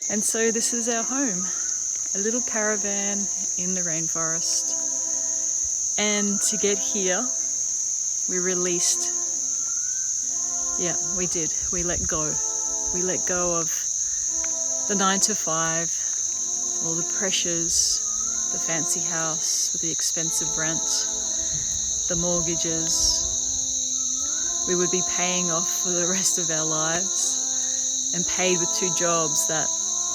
And so this is our home, a little caravan in the rainforest. And to get here, we released. Yeah, we did. We let go. We let go of the 9 to 5, all the pressures, the fancy house with the expensive rent, the mortgages we would be paying off for the rest of our lives, and paid with 2 jobs that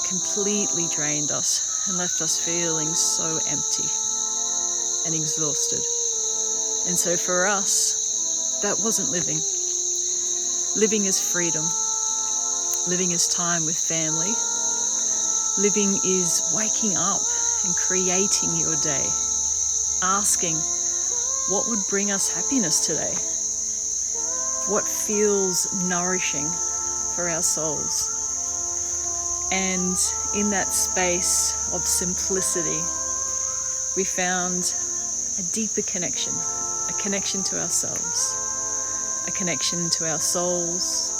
completely drained us and left us feeling so empty and exhausted. And so for us, that wasn't living. Living is freedom. Living is time with family. Living is waking up and creating your day. Asking, what would bring us happiness today? What feels nourishing for our souls? And in that space of simplicity, we found a deeper connection, a connection to ourselves, a connection to our souls.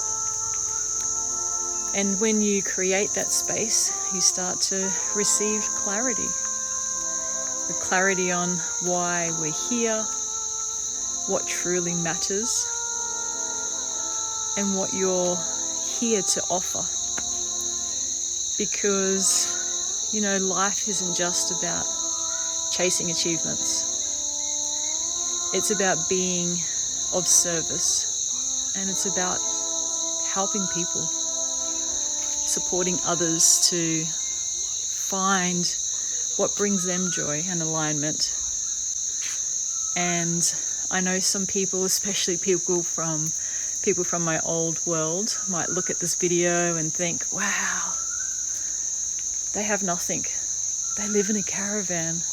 And when you create that space, you start to receive clarity. The clarity on why we're here, what truly matters, and what you're here to offer. Because, life isn't just about chasing achievements. It's about being of service, and it's about helping people, supporting others to find what brings them joy and alignment. And I know some people, especially people from my old world, might look at this video and think, wow, they have nothing. They live in a caravan.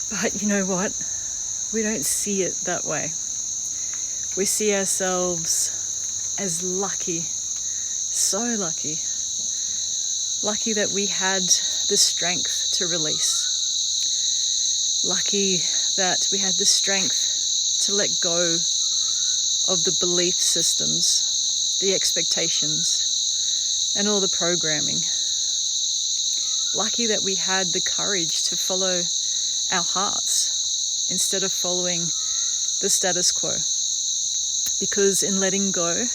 But you know what? We don't see it that way. We see ourselves as lucky, so lucky. Lucky that we had the strength to release. Lucky that we had the strength to let go of the belief systems, the expectations, and all the programming. Lucky that we had the courage to follow our hearts instead of following the status quo. Because in letting go,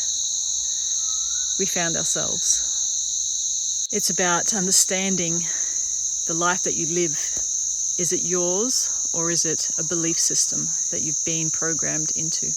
we found ourselves. It's about understanding the life that you live. Is it yours, or is it a belief system that you've been programmed into?